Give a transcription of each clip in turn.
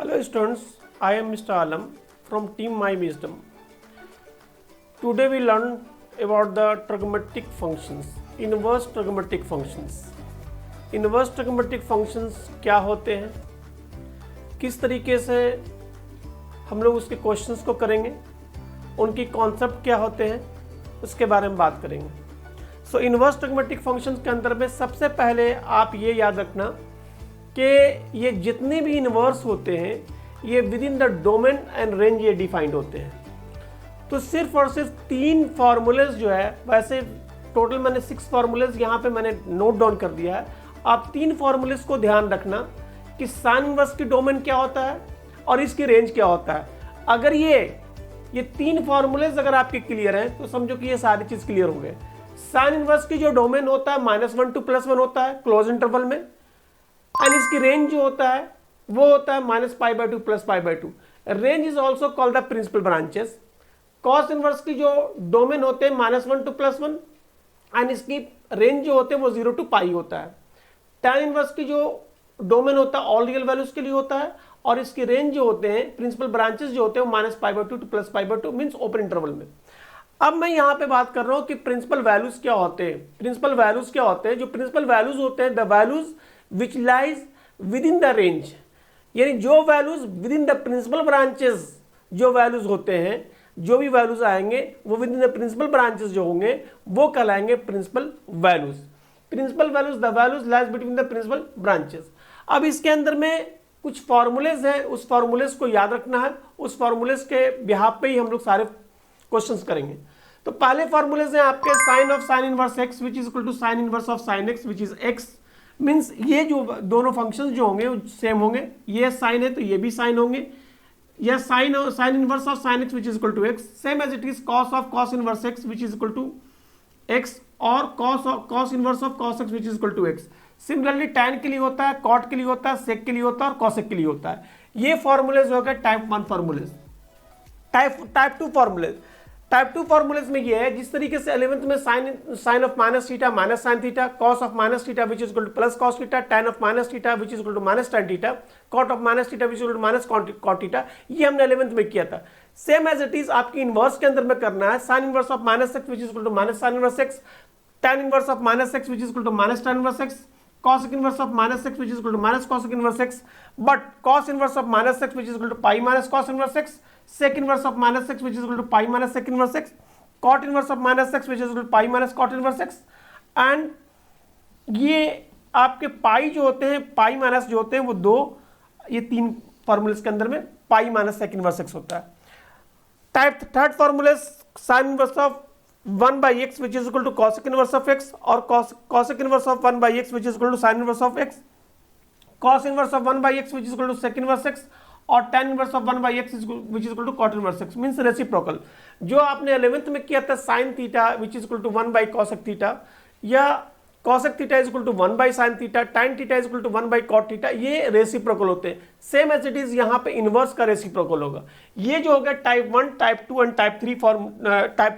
Hello students, I am Mr. Alam from Team My Wisdom. Today we learn about the trigonometric functions, inverse trigonometric functions. Inverse trigonometric functions क्या होते हैं, किस तरीके से हम लोग उसके क्वेश्चंस को करेंगे, उनकी कॉन्सेप्ट क्या होते हैं, उसके बारे में बात करेंगे. सो इनवर्स ट्रिग्नोमेट्रिक फंक्शंस के अंदर में सबसे पहले आप ये याद रखना कि ये जितने भी इनवर्स होते हैं ये with in the domain and range ये डिफाइंड होते हैं. तो सिर्फ और सिर्फ 3 फार्मूलेज जो है, वैसे टोटल मैंने 6 फार्मूलेज यहाँ पे मैंने नोट डाउन कर दिया है. आप 3 फार्मूलेज को ध्यान रखना कि साइन इनवर्स की डोमेन क्या होता है और इसकी रेंज क्या होता है. अगर ये 3 फार्मूलेज अगर आपके क्लियर हैं तो समझो कि ये सारी चीज क्लियर हो गए. साइन इनवर्स की जो डोमेन होता है -1 to +1 होता है क्लोज इंटरवल में, एंड इसकी रेंज जो होता है वो होता है -π/2 +π/2. Range is also called the principal branches. Cos inverse की जो डोमेन होते हैं -1 to +1 एंड इसकी रेंज जो होते हैं वो 0 to π होता है. tan इनवर्स की जो डोमेन होता है ऑल रियल वैल्यूज के लिए होता है और इसकी रेंज जो होते हैं प्रिंसिपल ब्रांचेस जो होते हैं वो -π/2 to +π/2 मींस ओपन इंटरवल में. अब मैं यहां पे बात कर रहा हूं कि प्रिंसिपल वैल्यूज क्या होते हैं. प्रिंसिपल वैल्यूज क्या होते हैं? जो प्रिंसिपल वैल्यूज होते हैं the values which lies within the range, यानी जो values within the principal branches जो वैल्यूज होते हैं, जो भी वैल्यूज आएंगे वो within the principal branches जो होंगे वो कहलाएंगे principal values. Principal values the values lies between the principal branches. अब इसके अंदर में कुछ फॉर्मूलेज हैं, उस फॉर्मूलेज को याद रखना है. उस फॉर्मूलेज के बिहाफ पे ही हम लोग सारे क्वेश्चंस करेंगे. तो पहले फॉर्मूलेज हैं आपके sine of sine inverse x which is equal to sine inverse of sine x which is X. Means ये जो दोनों फंक्शंस जो होंगे सेम होंगे. ये साइन है तो ये भी साइन होंगे. यह sine inverse of sine x which is equal to x, same as it is cos of cos inverse x which is equal to x और cos inverse of cos x which is equal to x. Similarly tan के लिए होता है, cot के लिए होता है, सेक के लिए होता है और कॉसेक के लिए होता है. ये फॉर्मूलेज हो गए type 1 formulas. Type 2 formulas. Type 2 formulas में ये है जिस तरीके से 11th में sine of minus theta minus sine theta, cos of minus theta which is equal to plus cos theta, tan of minus theta which is equal to minus tan theta, cot of minus theta which is equal to minus cot theta. ये हमने 11th में किया था. Same as it is आपकी inverse के अंदर में करना है. Sine inverse of minus x which is equal to minus sine inverse X, tan inverse of minus x which is equal to minus tan inverse X, cosec inverse of minus x which is equal to minus cosec inverse x, but cos inverse of minus x which is equal to pi minus cos inverse x, sec inverse of minus x which is equal to pi minus sec inverse x, cot inverse of minus x which is equal to pi minus cot inverse x. And ये आपके पाई जो होते हैं, pi minus जो होते हैं वो 2, ये 3 फॉर्मूलेस के अंदर में pi minus sec inverse X होता है. टाइप 3 फॉर्मूले sine inverse of 1/x which is equal to cosec inverse of x और cosec inverse of 1/x which is equal to sin inverse of x, cos inverse of 1/x which is equal to sec inverse x और tan inverse of 1/x which is equal to cot inverse x. Means reciprocal. जो आपने 11th में किया था sin theta which is equal to 1/cosec theta या cosec theta is equal to 1/sin theta, tan theta is equal to 1/cot theta, ये reciprocal होते हैं. Same as it is यहाँ पे इनवर्स का रेसिप्रोकल होगा. ये जो हो गया type 1, type 2 and type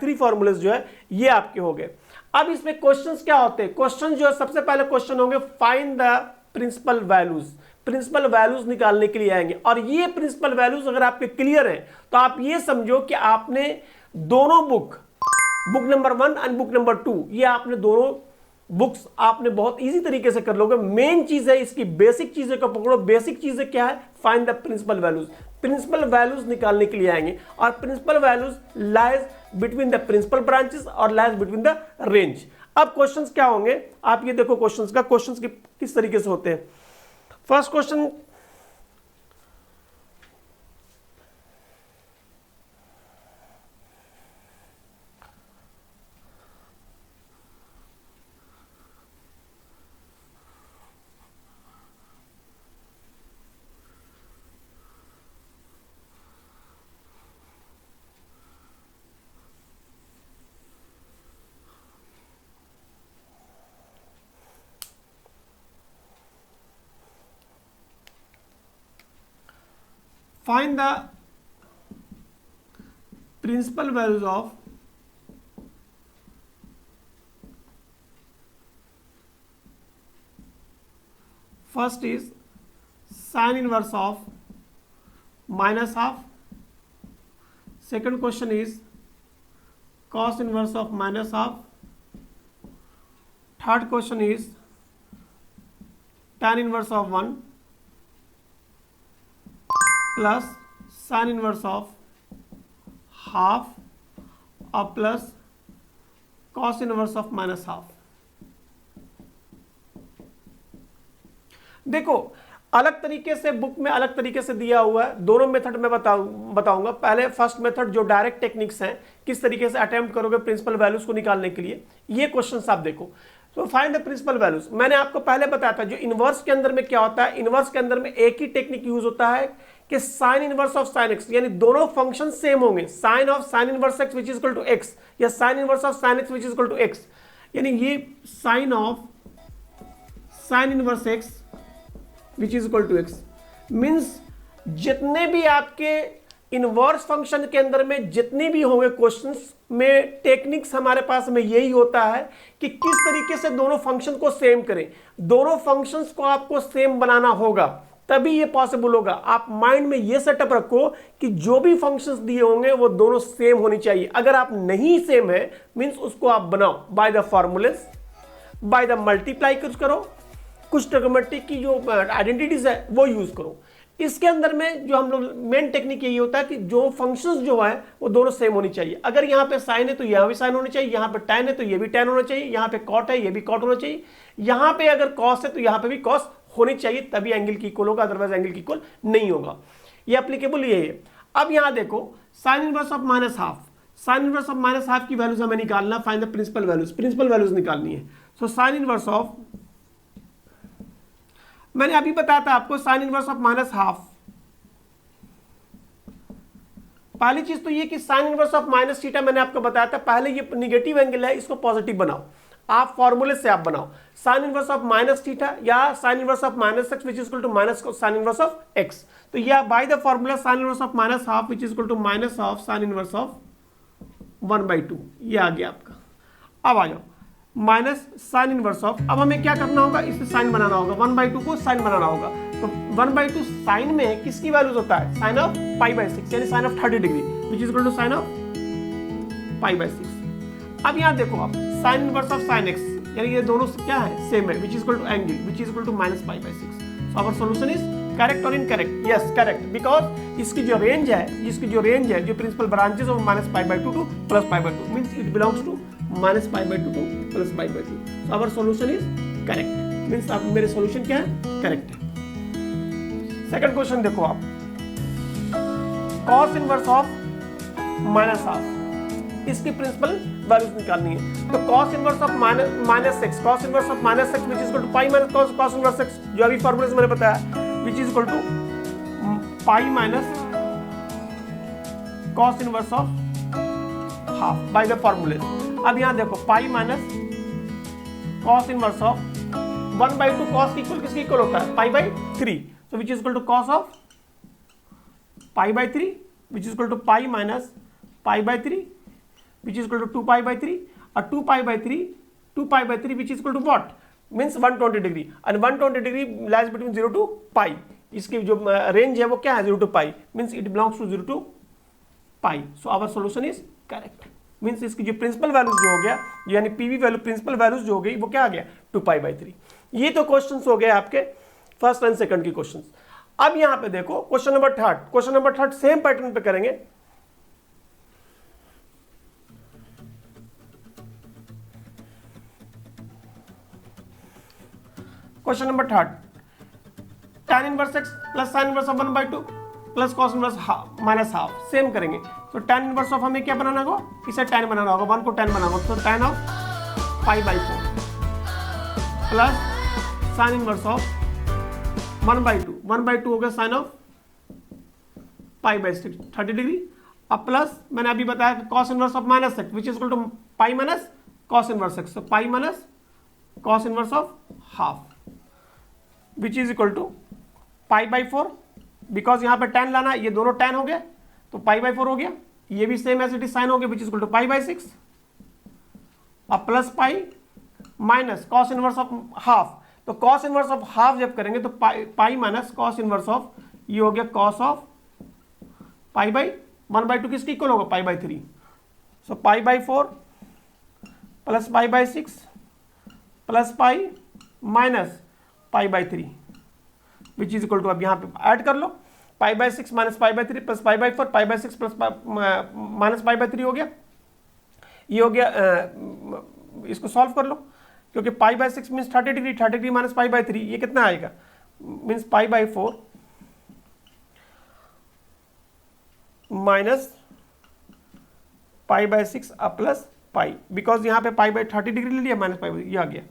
3 formulas जो है ये आपके हो गए. अब इसमें क्वेश्चंस क्या होते हैं? क्वेश्चन जो है सबसे पहले क्वेश्चन होंगे find the principal values. Principal values निकालने के लिए आएंगे और ये प्रिंसिपल वैल्यूज अगर आपके क्लियर हैं तो आप ये समझो कि आपने दोनों book number 1 and book number 2, ये आपने दोनों बुक्स आपने बहुत इजी तरीके से कर लोगे. मेन चीज है इसकी बेसिक चीजें को पकड़ो. बेसिक चीजें क्या है? Find the principal values. Principal values निकालने के लिए आएंगे और principal values lies between the principal branches और लाइज बिटवीन द रेंज. अब क्वेश्चंस क्या होंगे आप ये देखो. क्वेश्चंस किस तरीके से होते हैं. First question, find the principal values of first is sin inverse of minus half. Second question is cos inverse of minus half. Third question is tan inverse of 1 plus sin inverse of half or plus cos inverse of minus half. देखो अलग तरीके से book में अलग तरीके से दिया हुआ है, दोनों मेथड में बताऊंगा। पहले फर्स्ट मेथड जो डायरेक्ट टेक्निक्स हैं, किस तरीके से अटेम्प्ट करोगे प्रिंसिपल वैल्यूज को निकालने के लिए, ये क्वेश्चंस आप देखो। तो फाइंड द प्रिंसिपल वैल्यूज, मैंने आपको पहले बताया था जो इनवर्स के अंदर में क्या होता है, इनवर्स के अंदर में एक ही टेक्निक यूज होता है कि sine inverse of sine x, यानी दोनों फंक्शन सेम होंगे, sine of sine inverse x which is equal to x या sine inverse of sine x which is equal to x, यानी ये sine of sine inverse x which is equal to x means जितने भी आपके inverse function के अंदर में जितने भी होंगे क्वेश्चंस में, टेक्निक्स हमारे पास में यही होता है कि किस तरीके से दोनों फंक्शन को सेम करें। दोनों फंक्शंस को आपको सेम बनाना होगा, तभी ये पॉसिबल होगा। आप माइंड में ये सेटअप रखो कि जो भी फंक्शंस दिए होंगे वो दोनों सेम होनी चाहिए। अगर आप नहीं सेम है मींस उसको आप बनाओ by the formulas, by the multiply करो, कुछ ट्रिग्नोमेट्रिक की जो आइडेंटिटीज है वो यूज करो। इसके अंदर में जो हम लोग मेन टेक्निक यही होता है कि जो फंक्शंस जो है वो दोनों सेम होनी चाहिए। अगर यहाँ पे साइन है तो यहाँ भी साइन होना चाहिए, यहाँ पे टैन है तो ये भी टैन होना चाहिए, यहाँ पे कॉट है ये भी कॉट होना चाहिए, यहाँ पे अगर कॉस है तो यहाँ पे भी कॉस होनी चाहिए, तभी एंगल की इक्वल होगा, अदरवाइज एंगल की इक्वल नहीं होगा। ये एप्लीकेबल यही है। अब यहाँ देखो sine inverse of minus half, sine inverse of minus half की वैल्यूज हमें निकालना, find the principal values, principal values निकालनी है। सो साइन इनवर्स ऑफ, मैंने अभी बताया था आपको sign inverse of minus half. पहली चीज तो ये कि sine inverse of minus theta मैंने आपको बताया था, पहले ये नेगेटिव एंगल है, इसको पॉजिटिव बनाओ, आप फॉर्मूले से आप बनाओ sine inverse of minus theta या sine inverse of minus x which is equal to minus sine inverse of x. तो ये by the formula sine inverse of minus half which is equal to minus of sine inverse of 1/2, ये आ गया आपका। अब आ जाओ minus sine inverse of, अब हमें क्या करना होगा, इसे साइन बनाना होगा, 1/2 को साइन बनाना होगा। तो 1/2 साइन में किसकी वैल्यूज होता है, साइन ऑफ π/6 यानी sine of 30 degree which is equal to sine of π/6। अब यहाँ देखो आप sine inverse of sine x, यानी ये दोनों क्या है, सेम है, which is equal to angle which is equal to minus π/6। So our solution is correct और इनकरेक्ट? यस करेक्ट, बिकॉज इसकी जो रेंज है, जो principal branches of minus π/2 to plus π/2 means it belongs to minus π/2 to plus π/2। So our solution is correct, means आप मेरे solution क्या है, correct है। सेकंड क्वेश्चन देखो आप, cos inverse of minus half, इसकी प्रिंसिपल वैल्यूज निकालनी है। तो cos inverse of minus X, cos inverse of minus x which is equal to pi minus cos inverse X, जो अभी फॉर्मूले से मैंने बताया, which is equal to pi minus cos inverse of half by the फॉर्मूले। अब यहां देखो pi minus cos inverse of 1/2 cos equal किसके इक्वल होता है, π/3, so which is equal to cos of π/3 which is equal to pi minus π/3 which is equal to 2π/3 और 2π/3 which is equal to what, means 120 degree, and 120 degree lies between 0 to pi, इसकी जो range है वो क्या है, 0 to pi, means it belongs to 0 to pi, so our solution is correct, means इसकी जो principal values जो हो गया, यानी पीवी वैल्यू प्रिंसिपल वैल्यूज जो हो गई वो क्या आ गया, 2π/3। ये तो क्वेश्चंस हो गए आपके फर्स्ट एंड सेकंड की क्वेश्चंस। अब यहां पे देखो question number third same pattern पे करेंगे। Question number third, tan inverse x plus sin inverse of 1/2 plus cos inverse minus half, same करेंगे। तो tan इनवर्स ऑफ हमें क्या बनाना होगा, इसे tan बनाना होगा, 1 को tan बनाना होगा, तो tan of π/4 plus sin inverse of 1/2 हो गया साइन ऑफ π/6 30 डिग्री, अब प्लस मैंने अभी बताया cos inverse of minus x which is equal to pi minus cos inverse x, तो pi minus cos inverse of half which is equal to π/4, because यहाँ पे tan लाना, ये दोनों tan हो गया तो π/4 हो गया, ये भी same as it is sine हो गया विच इज इक्वल टू π/6, अब plus pi minus cos inverse of half, तो cos इनवर्स ऑफ हाफ जब करेंगे तो pi minus cos inverse of, ये हो गया cos ऑफ पाई बाई 1/2 किसके इक्वल होगा, pi by 3। So pi by 4 plus pi by 6 plus pi minus pi by 3 which is equal to, अब यहाँ पे ऐड कर लो, pi by 6 minus pi by 3 plus pi by 4, pi by 6 plus minus pi by 3 हो गया, ये हो गया। इसको सॉल्व कर लो, क्योंकि पाई by 6 means 30 degree, 30 degree minus pi by 3 ये कितना आएगा, means pi by 4 minus pi by 6 plus pi, because यहाँ पे पाई बाई 30 डिग्री ले लिया, माइनस पाई ये आ गया।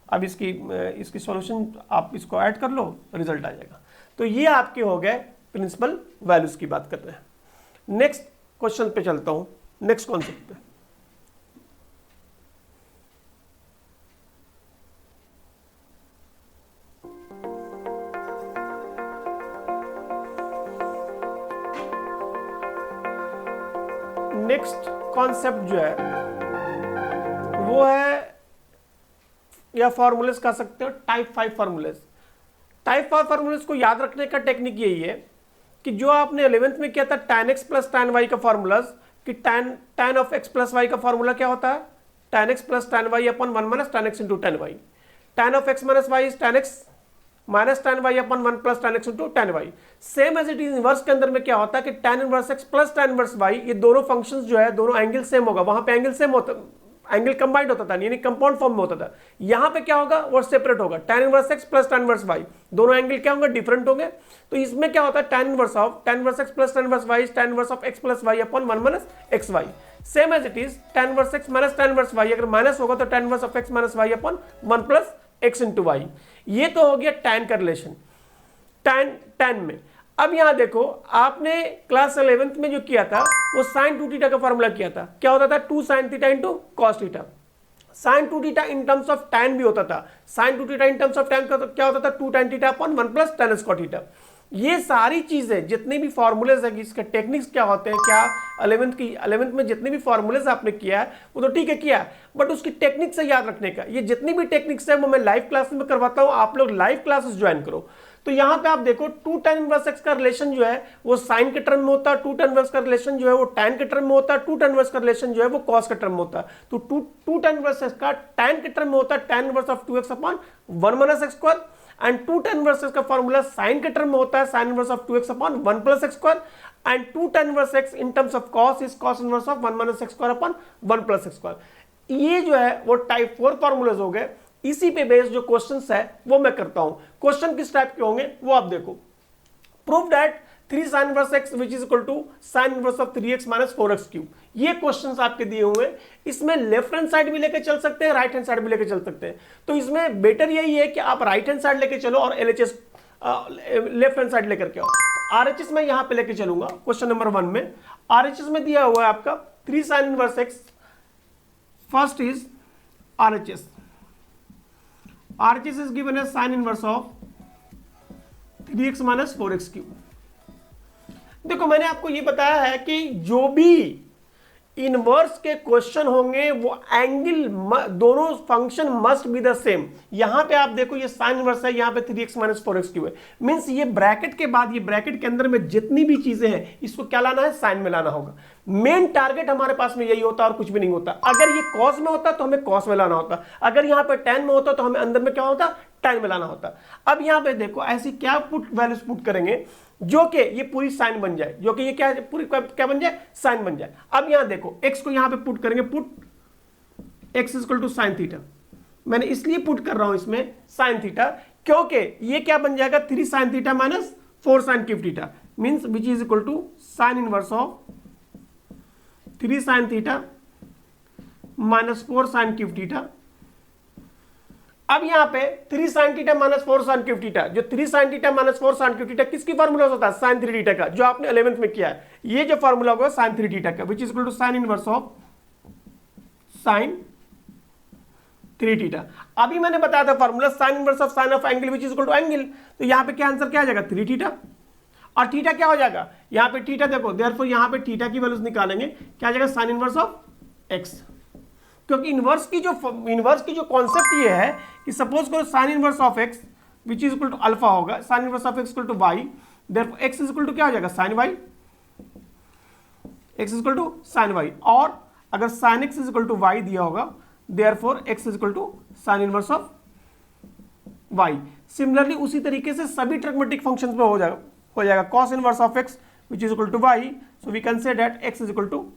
अब इसकी सॉल्यूशन आप इसको ऐड कर लो, रिजल्ट आ जाएगा। तो ये आपके हो गए प्रिंसिपल वैल्यूज की बात कर रहे हैं। नेक्स्ट क्वेश्चन पे चलता हूं, नेक्स्ट कॉन्सेप्ट पे। नेक्स्ट कॉन्सेप्ट जो है वो है, या फॉर्मूलेस कह सकते हो टाइप 5 फॉर्मूलेस। टाइप 5 फॉर्मूलेस को याद रखने का टेक्निक यही है कि जो आपने 11th में किया था tan x plus tan y का फॉर्मूला, कि tan of x plus y का फॉर्मूला क्या होता है, tan x plus tan y upon 1 minus tan x into tan y। tan of x minus y is tan x minus tan y upon 1 plus tan x into tan y। Same as it is inverse के अंदर में क्या होता है कि tan inverse x plus tan inverse y, ये दोनों functions जो है दोनों एंगल सेम होगा, वहां पे एंगल सेम होता, एंगल कंबाइंड होता था, यानी कंपाउंड फॉर्म में होता था। यहां पे क्या होगा, वो सेपरेट होगा, tan inverse x plus tan inverse y, दोनों एंगल क्या होंगे, डिफरेंट होंगे। तो इसमें क्या होता है, tan inverse x plus tan inverse y is tan inverse of x plus y upon 1 minus xy। Same as it is tan inverse x minus tan inverse y, अगर माइनस होगा तो tan inverse of x minus y upon 1 plus x into y। ये तो हो गया tan का relation tan में। अब यहां देखो, आपने क्लास 11th में जो किया था वो sin 2θ का फॉर्मूला किया था, क्या होता था 2 sin θ into cos θ। sin 2θ in terms of tan भी होता था, sin 2θ in terms of tan का तो क्या होता था 2 tan θ upon 1 plus tan cos θ। ये सारी चीजें जितने भी फॉर्मूलेज है, इसके टेक्निक्स क्या होते हैं, क्या 11th में जितने भी फॉर्मूलेज आपने किया है वो तो ठीक है किया, बट उसकी टेक्निक से याद रखने का, ये जितनी भी टेक्निक्स है वो मैं लाइव क्लास में करवाता हूं, आप लोग लाइव क्लासेस ज्वाइन करो। तो यहां पे आप देखो 2 tan इनवर्स x का रिलेशन जो है वो साइन के टर्म में होता है, 2 tan इनवर्स का रिलेशन जो है वो tan के टर्म में होता है, 2 tan इनवर्स का रिलेशन जो है वो cos के टर्म में होता है। तो 2 tan इनवर्स x का tan के टर्म में होता है tan inverse of 2x upon 1 minus x square, and 2 tan inverse x का फॉर्मूला sin के टर्म में होता है sin inverse of 2x upon 1 plus x square, and 2 tan inverse x in terms of cos is cos inverse of 1 minus x square upon 1 plus x square. ये जो है वो type 4 formulas हो गए। इसी पे बेस्ड जो क्वेश्चंस है वो मैं करता हूं। क्वेश्चन किस टाइप के होंगे वो आप देखो, prove that 3 sin inverse x which is equal to sin inverse of 3x minus 4x cube. ये क्वेश्चंस आपके दिए हुए हैं, इसमें लेफ्ट हैंड साइड भी लेके चल सकते हैं, राइट हैंड साइड भी लेके चल सकते हैं। तो इसमें बेटर यही है कि आप राइट हैंड साइड लेके चलो और LHS लेफ्ट हैंड साइड लेकर के आओ। RHS में यहां पे लेके चलूंगा। क्वेश्चन नंबर 1 में RHS में दिया हुआ है आपका 3 sin inverse x। First is RHS is given as sin inverse of 3x minus 4x cube. देखो मैंने आपको ये बताया है कि जो भी इनवर्स के क्वेश्चन होंगे वो एंगल दोनों function must be the same. यहां पे आप देखो ये साइन इनवर्स है, यहां पे 3x माइनस 4x क्यूब है, मींस ये ब्रैकेट के बाद, ये ब्रैकेट के अंदर में जितनी भी चीजें हैं इसको क्या लाना है, साइन में लाना होगा। मेन टारगेट हमारे पास में यही होता है और कुछ भी नहीं होता। अगर ये कॉस में होता तो हमें कॉस में लाना होता, अगर यहां पे tan में होता तो हमें अंदर में क्या होता, tan में लाना होता। अब यहां पे देखो ऐसी क्या वैल्यूज पुट करेंगे जो कि ये पूरी साइन बन जाए, जो कि ये क्या पूरी क्या बन जाए, साइन बन जाए। अब यहां देखो x को यहां पे पुट करेंगे, put x equal to sine theta. मैंने इसलिए पुट कर रहा हूं इसमें साइन थीटा क्योंकि ये क्या बन जाएगा 3 sine theta minus 4 sine cube theta, means which is equal to sine inverse of 3 sine theta minus 4 sine cube theta. अब यहां पे 3 sin theta minus 4 sin cube theta, जो 3 sin theta minus 4 sin cube theta किसकी formula होता है, sin 3 theta का, जो आपने 11th में किया है। ये जो फार्मूला होगा sin 3 थीटा का, which is equal to sin inverse of sin 3 theta. अभी मैंने बताया था formula sin inverse of sin of angle which is equal to angle. तो यहां पे क्या आंसर क्या आ जाएगा, 3 थीटा, और थीटा क्या हो जाएगा, यहां पे थीटा देखो, देयरफॉर यहां पे थीटा की वैल्यूज निकालेंगे, क्या आ जाएगा sin इनवर्स ऑफ x। क्योंकि इनवर्स की जो कॉन्सेप्ट ये है कि सपोज करो sine inverse of x which is equal to alpha होगा, sine inverse of x equal to y, therefore x is equal to क्या हो जाएगा sine y। x equal to sine y, और अगर sine x equal to y दिया होगा therefore x equal to sine inverse of y। Similarly उसी तरीके से सभी ट्रिग्मेटिक फंक्शंस में हो जाएगा cos inverse of x which is equal to y, so we can say that x is equal to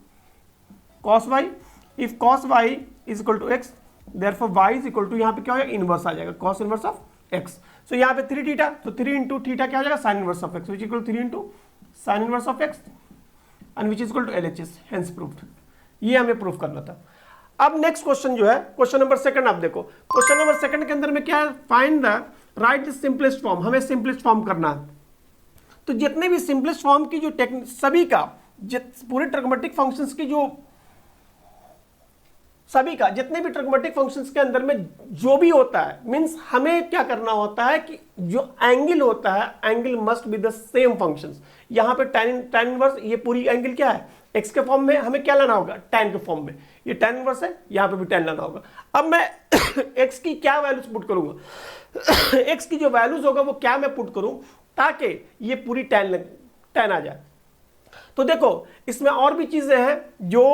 cos y। if cos y is equal to x therefore y is equal to, यहाँ पे क्या हो जाएगा inverse आ जाएगा cos inverse of x। so यहाँ पे 3 theta, तो 3 into theta क्या हो जाएगा sin inverse of x which is equal to 3 into sin inverse of x and which is equal to LHS, hence proved। ये हमें प्रूफ करना था। अब नेक्स्ट क्वेश्चन जो है क्वेश्चन नंबर सेकंड, आप देखो क्वेश्चन नंबर सेकंड के अंदर में क्या है, find the right the simplest form. हमें सिंपलेस्ट फॉर्म करना है। तो जितने भी सिंपलेस्ट फॉर्म की जो सभी का पूरे ट्रिग्मेटिक फंक्शंस की जो सभी का जितने भी ट्रिग्मेटिक फंक्शंस के अंदर में जो भी होता है, मींस हमें क्या करना होता है कि जो एंगल होता है angle must be the same functions. यहां पे tan इनवर्स, ये पूरी एंगल क्या है x के फॉर्म में, हमें क्या लाना होगा tan के फॉर्म में, ये tan इनवर्स है, यहां पे भी tan लाना होगा। अब मैं x की क्या वैल्यूज पुट करूंगा x की जो वैल्यूज होगा वो क्या मैं पुट करूं ताकि ये पूरी tan आ जाए। तो देखो इसमें और भी चीजें हैं जो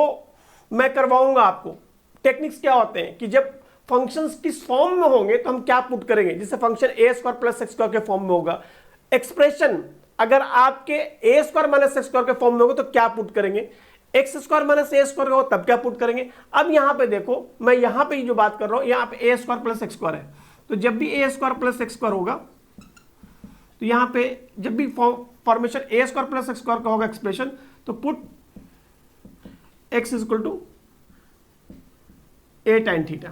मैं करवाऊंगा आपको। टेक्निक्स क्या होते हैं कि जब फंक्शंस किस फॉर्म में होंगे तो हम क्या पुट करेंगे, जैसे function a square plus x square के फॉर्म में होगा, एक्सप्रेशन अगर आपके a square minus x square के फॉर्म में होगा तो क्या पुट करेंगे, x square minus a square हो तब क्या पुट करेंगे। अब यहां पे देखो मैं यहां पे जो बात कर रहा हूं, यहां पे a square plus x square है, तो जब भी a square plus x square होगा तो यहां पे जब भी formation a square plus x square का होगा एक्सप्रेशन, तो put x is equal to a tan theta,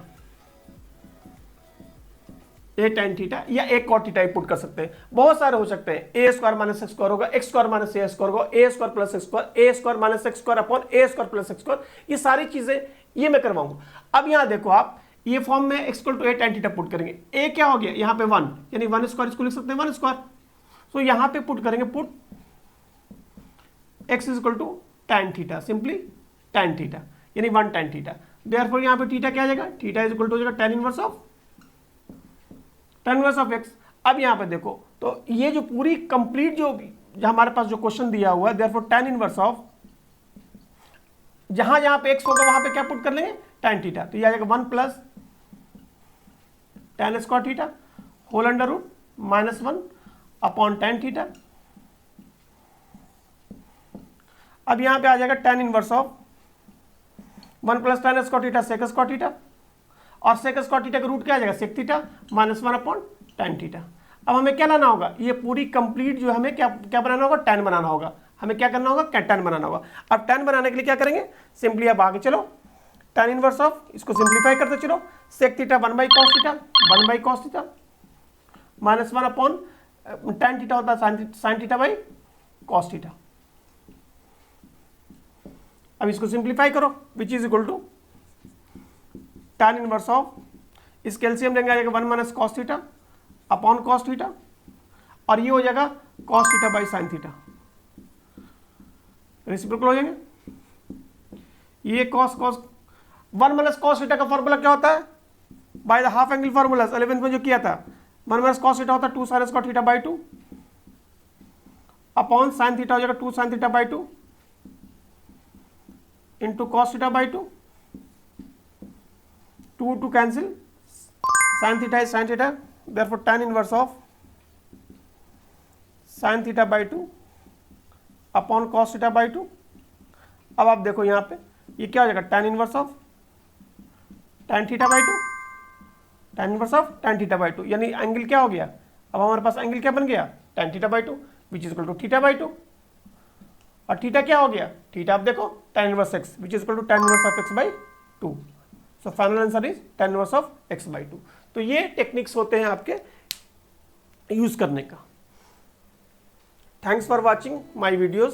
a tan theta या a cot थीटा पुट कर सकते हैं। बहुत सारे हो सकते हैं, a square minus x square होगा, x square minus a square होगा, a square plus x square, a square minus x square upon a square plus x square, ये सारी चीजें ये मैं करवाऊंगा। अब यहां देखो आप ये फॉर्म में x equal to a tan theta put करेंगे, a क्या हो गया यहाँ पे 1, यानी 1 स्क्वायर इसको लिख सकते हैं 1 स्क्वायर। सो यहां पे पुट करेंगे put x is equal to tan theta, simply tan theta यानी 1 tan थीटा। देयरफॉर यहां पे थीटा क्या आ जाएगा, थीटा इज इक्वल टू हो जाएगा tan इनवर्स ऑफ x। अब यहां पे देखो तो ये जो पूरी कंप्लीट जो हमारे पास जो क्वेश्चन दिया हुआ है, देयरफॉर tan इनवर्स ऑफ, जहां जहां पे x होगा वहां पे क्या पुट कर लेंगे tan थीटा, तो ये आ जाएगा 1 plus tan square theta whole under root minus 1 upon tan theta. अब यहां पे आ जाएगा tan inverse of 1 plus tan square theta sec square theta, और सेक स्क्वायर थीटा का रूट क्या आ जाएगा sec theta minus 1 upon tan theta. अब हमें क्या लाना होगा, ये पूरी कंप्लीट जो हमें क्या बनाना होगा, tan बनाना होगा। हमें क्या करना होगा, tan बनाना होगा। अब tan बनाने के लिए क्या करेंगे, सिंपली अब आगे चलो tan इनवर्स ऑफ, इसको सिंप्लीफाई करते चलो, sec theta 1 by cos theta minus 1 upon tan theta होता है sine theta by cos theta. अब इसको सिंप्लीफाई करो which is equal to tan inverse of, इस कैल्सियम लेंगे आ जाएगा 1 minus cos theta upon cos theta, और ये हो जाएगा cos theta by sine theta, reciprocal हो जाएंगे। ये कॉस 1 माइनस कॉस थीटा का फॉर्मूला क्या होता है, by the half angle formula 11th में जो किया था, 1 माइनस कॉस थीटा होता है 2 sine square theta by 2 upon sine theta हो जाएगा 2 sign theta by 2 into cos theta by 2, 2 cancel, sine theta is sine theta, therefore tan inverse of sign theta by 2 upon cos theta by 2। अब आप देखो यहां पे ये क्या हो जाएगा, tan inverse of tan theta by 2, tan inverse of tan theta by 2, यानी एंगल क्या हो गया, अब हमारे पास एंगल क्या बन गया tan theta by 2 which is equal to theta by 2, और थीटा क्या हो गया, थीटा आप देखो tan inverse x which is equal to tan inverse of x by 2। So final answer is tan inverse of x by 2। तो ये techniques होते हैं आपके यूज करने का। Thanks for watching my videos.